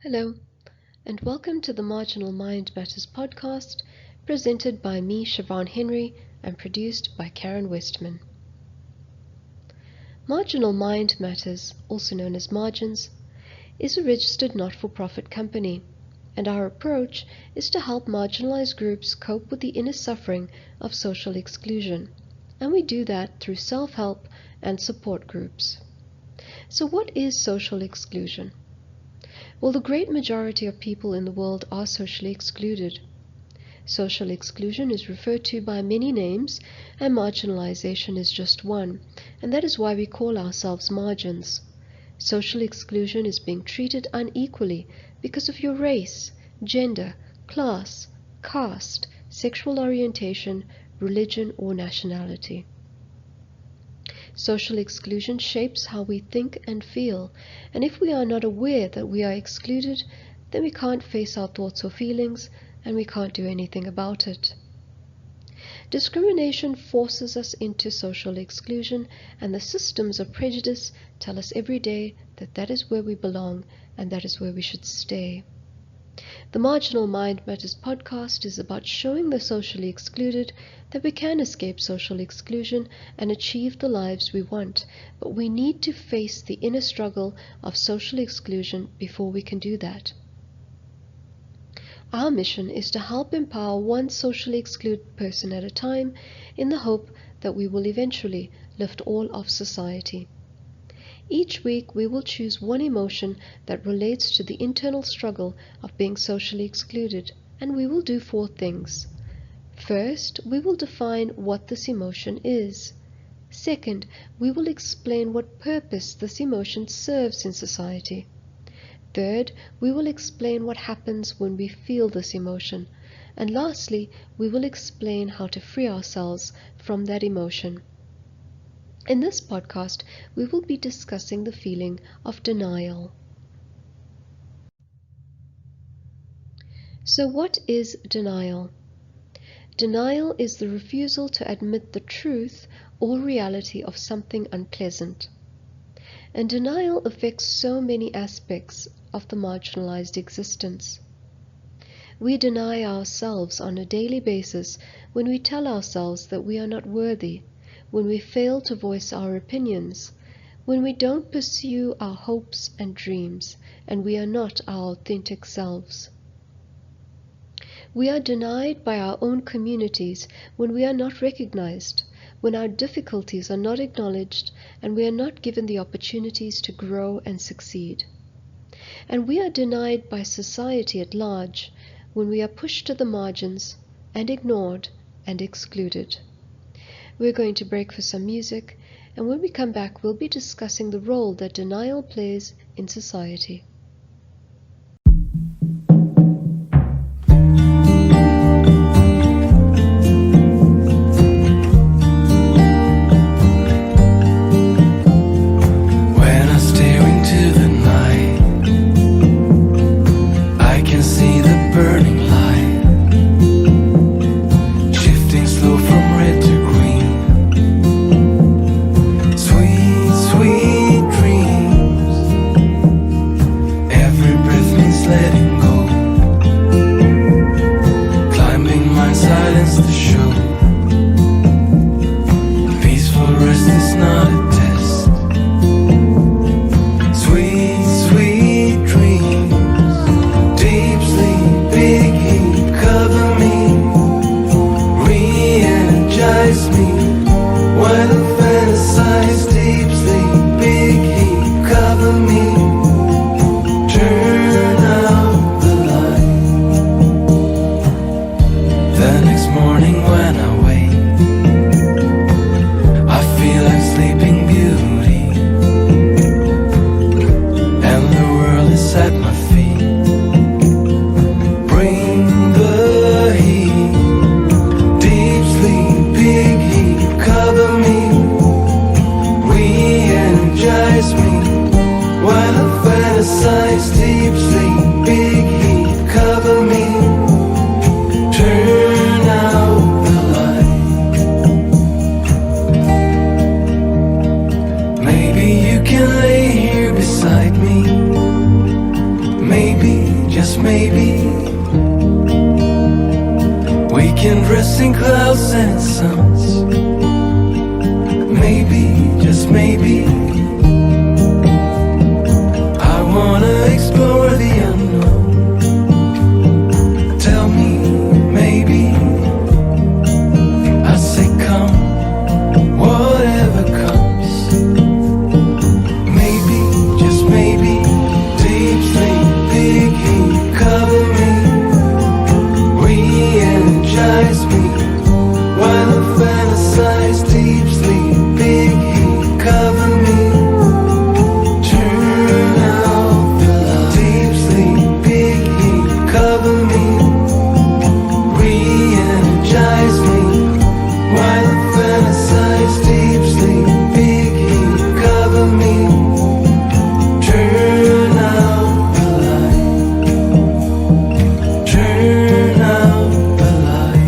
Hello, and welcome to the Marginal Mind Matters podcast, presented by me, Siobhan Henry, and produced by Karen Westman. Marginal Mind Matters, also known as Margins, is a registered not-for-profit company, and our approach is to help marginalized groups cope with the inner suffering of social exclusion, and we do that through self-help and support groups. So what is social exclusion? Well, the great majority of people in the world are socially excluded. Social exclusion is referred to by many names, and marginalization is just one, and that is why we call ourselves margins. Social exclusion is being treated unequally because of your race, gender, class, caste, sexual orientation, religion, or nationality. Social exclusion shapes how we think and feel, and if we are not aware that we are excluded, then we can't face our thoughts or feelings, and we can't do anything about it. Discrimination forces us into social exclusion, and the systems of prejudice tell us every day that that is where we belong and that is where we should stay. The Marginal Mind Matters podcast is about showing the socially excluded that we can escape social exclusion and achieve the lives we want, but we need to face the inner struggle of social exclusion before we can do that. Our mission is to help empower one socially excluded person at a time in the hope that we will eventually lift all of society. Each week we will choose one emotion that relates to the internal struggle of being socially excluded, and we will do 4 things. First, we will define what this emotion is. Second, we will explain what purpose this emotion serves in society. Third, we will explain what happens when we feel this emotion. And lastly, we will explain how to free ourselves from that emotion. In this podcast, we will be discussing the feeling of denial. So what is denial? Denial is the refusal to admit the truth or reality of something unpleasant. And denial affects so many aspects of the marginalized existence. We deny ourselves on a daily basis when we tell ourselves that we are not worthy, when we fail to voice our opinions, when we don't pursue our hopes and dreams, and we are not our authentic selves. We are denied by our own communities when we are not recognized, when our difficulties are not acknowledged, and we are not given the opportunities to grow and succeed. And we are denied by society at large when we are pushed to the margins and ignored and excluded. We're going to break for some music, and when we come back, we'll be discussing the role that denial plays in society. When I stare into the night, I can see the burning light, shifting slow from red to green. Sweet, sweet dreams maybe we can rest in clouds and suns. Maybe, just maybe, I wanna explore the unknown. Tell me, maybe, I say come, whatever comes. Maybe, just maybe, deep sleep, big heat, cover me, re-energize me, while I fantasize. Deep sleep, big heat, cover me, turn out the light. Deep sleep, big heat, cover me, re-energize me, while I fantasize. Deep sleep, big heat, cover me, turn out the light. Turn out the light.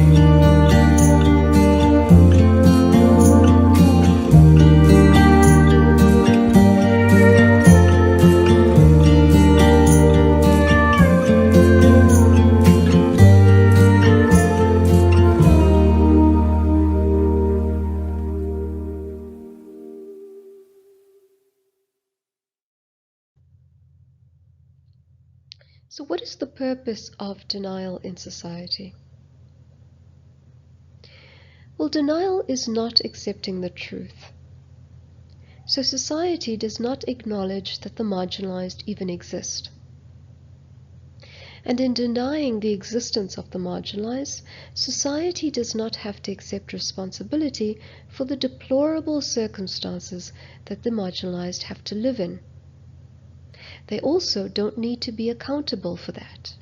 So, what is the purpose of denial in society? Well, denial is not accepting the truth. So, society does not acknowledge that the marginalized even exist. And in denying the existence of the marginalized, society does not have to accept responsibility for the deplorable circumstances that the marginalized have to live in. They also don't need to be accountable for that.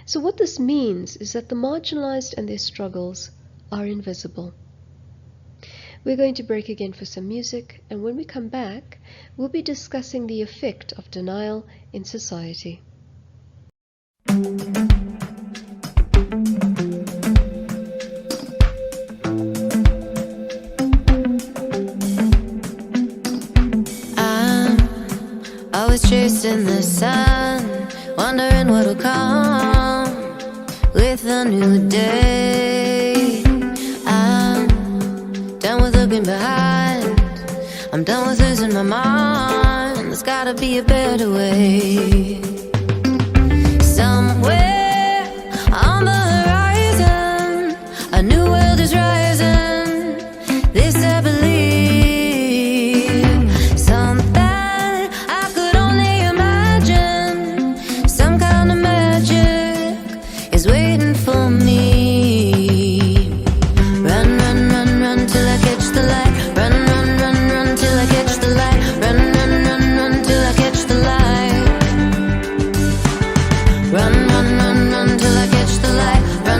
So what this means is that the marginalized and their struggles are invisible. We're going to break again for some music, and when we come back, we'll be discussing the effect of denial in society. Always chasing the sun, wondering what'll come with a new day. I'm done with looking behind, I'm done with losing my mind. There's gotta be a better way. Somewhere on the horizon, a new world is rising. This I believe. Something I could only imagine, some kind of magic is waiting for me. Run, run, run, run till I catch the light. Run, run, run, run till I catch the light. Run, run, run, run till I catch the light. Run, run, run, run till I catch the light. Run,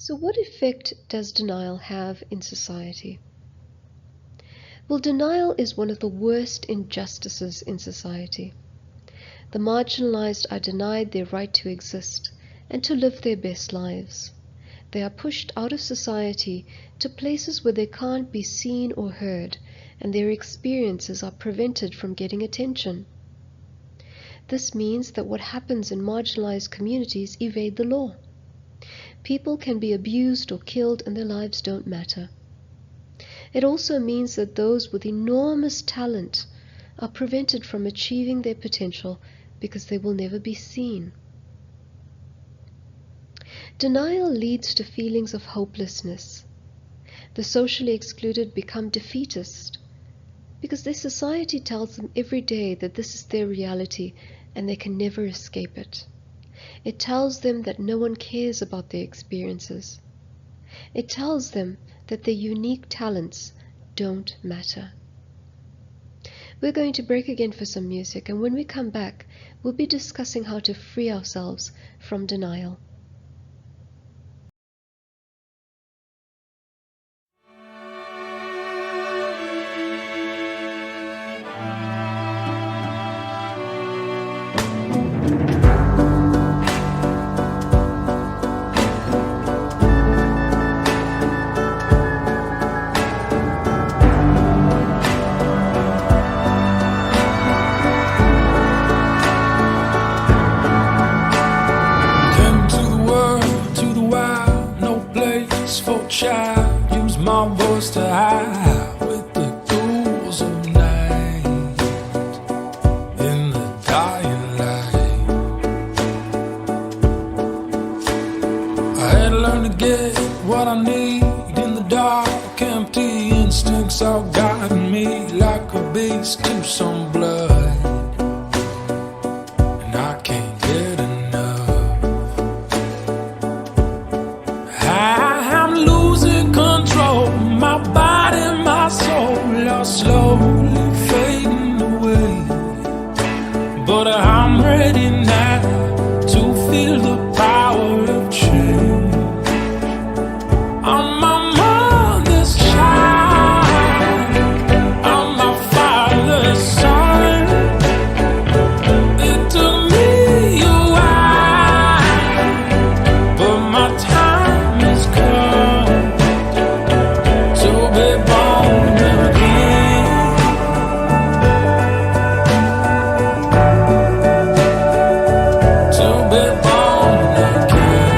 So what effect does denial have in society? Well, denial is one of the worst injustices in society. The marginalized are denied their right to exist and to live their best lives. They are pushed out of society to places where they can't be seen or heard, and their experiences are prevented from getting attention. This means that what happens in marginalized communities evade the law. People can be abused or killed and their lives don't matter. It also means that those with enormous talent are prevented from achieving their potential because they will never be seen. Denial leads to feelings of hopelessness. The socially excluded become defeatist because their society tells them every day that this is their reality and they can never escape it. It tells them that no one cares about their experiences. It tells them that their unique talents don't matter. We're going to break again for some music, and when we come back, we'll be discussing how to free ourselves from denial. Use my voice to hide with the ghouls of night in the dying light. I had to learn to get what I need in the dark. Empty instincts all guiding me like a beast to some blood, and I can't get enough. I'm losing control, my body, my soul are slowly fading away. But I'm ready now to feel the power of change. I'm my mother's child, I'm my father's son. It took me a while, but my time has come to be born again. To be born again.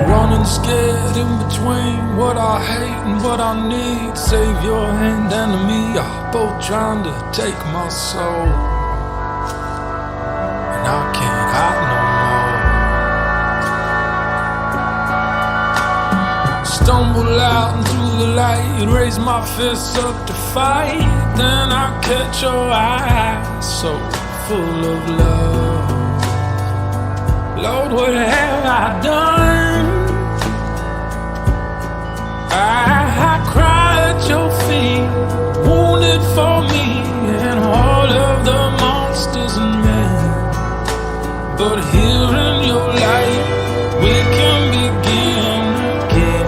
Running scared in between what I hate and what I need. Savior and enemy are both trying to take my soul, and I can't hide no more. Stumble out into the light, raise my fists up to fight. Then I catch your eyes so full of love. Lord, what have I done? I cry at your feet, wounded for me and all of the monsters and men. But here in your light, we can begin again.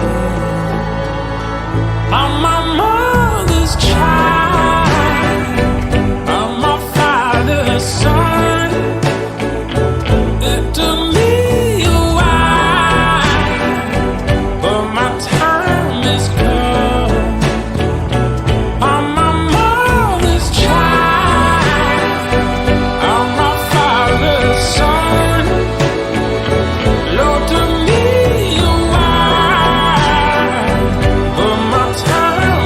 I'm my mother's child, I'm my father's son. It took me a while, but my time has come. I'm my mother's child, I'm my father's son. Lord, took me a while, but my time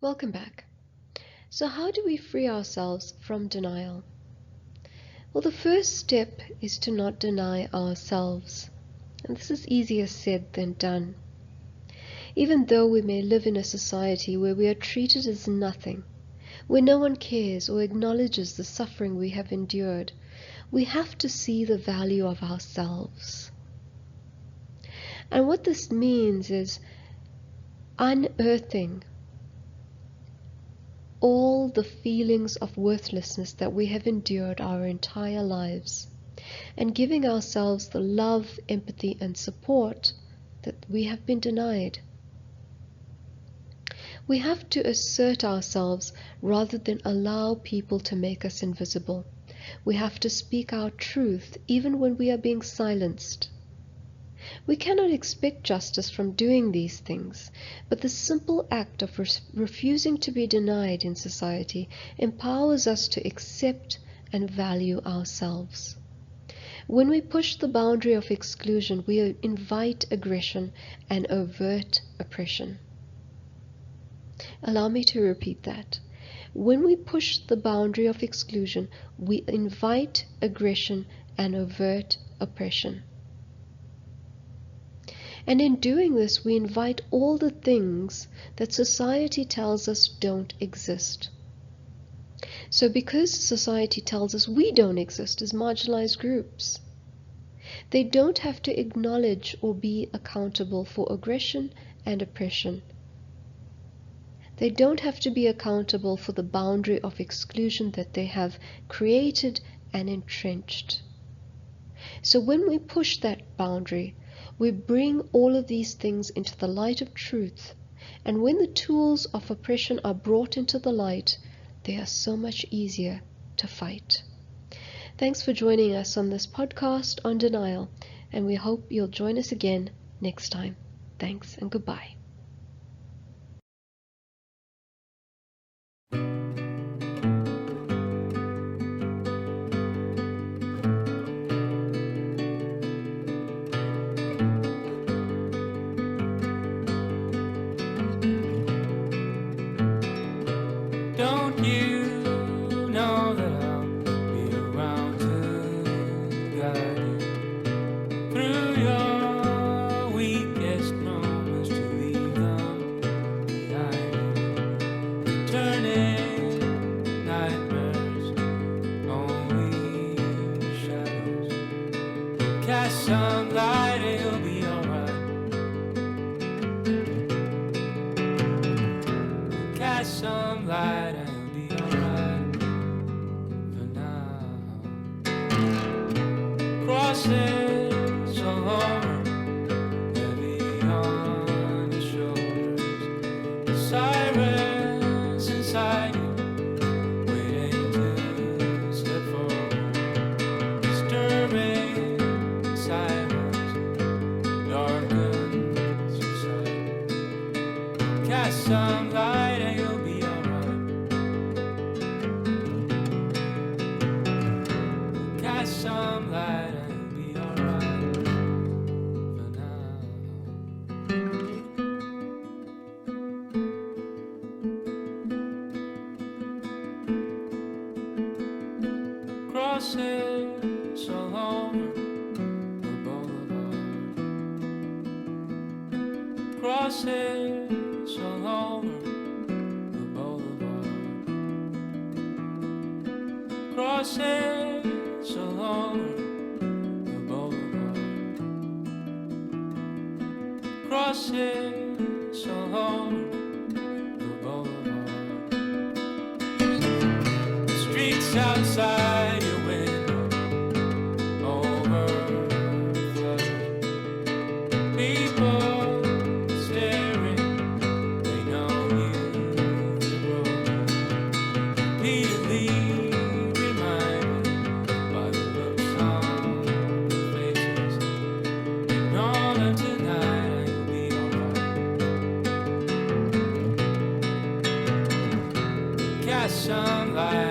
Welcome back. So, how do we free ourselves from denial? Well, the first step is to not deny ourselves. And this is easier said than done. Even though we may live in a society where we are treated as nothing, where no one cares or acknowledges the suffering we have endured, we have to see the value of ourselves. And what this means is unearthing all the feelings of worthlessness that we have endured our entire lives, and giving ourselves the love, empathy, and support that we have been denied. We have to assert ourselves rather than allow people to make us invisible. We have to speak our truth even when we are being silenced. We cannot expect justice from doing these things, but the simple act of refusing to be denied in society empowers us to accept and value ourselves. When we push the boundary of exclusion, we invite aggression and overt oppression. Allow me to repeat that. When we push the boundary of exclusion, we invite aggression and overt oppression. And in doing this, we invite all the things that society tells us don't exist. So because society tells us we don't exist as marginalized groups, they don't have to acknowledge or be accountable for aggression and oppression. They don't have to be accountable for the boundary of exclusion that they have created and entrenched. So when we push that boundary, we bring all of these things into the light of truth, and when the tools of oppression are brought into the light, they are so much easier to fight. Thanks for joining us on this podcast on denial, and we hope you'll join us again next time. Thanks and goodbye. Don't you know that I'll be around to guide you through your weakest moments, to leave them behind you, turning nightmares only shadows. Cast some light and you'll be alright. Cast some light and you'll be alright for now. Crosses all over, heavy on your shoulders. Sirens inside you, waiting to step forward. Disturbing silence darkens your sight. Cast some light and you'll be alright. Cast some light and you'll be alright for now. Crosses all over the boulevard. Crosses all over the boulevard. Crosses all over the boulevard. Crosses all over the boulevard. Streets outside your window overflow. People staring, they know you've broken. Repeatedly reminded by the looks on their faces. Ignore them tonight and you'll be alright. Cast some light.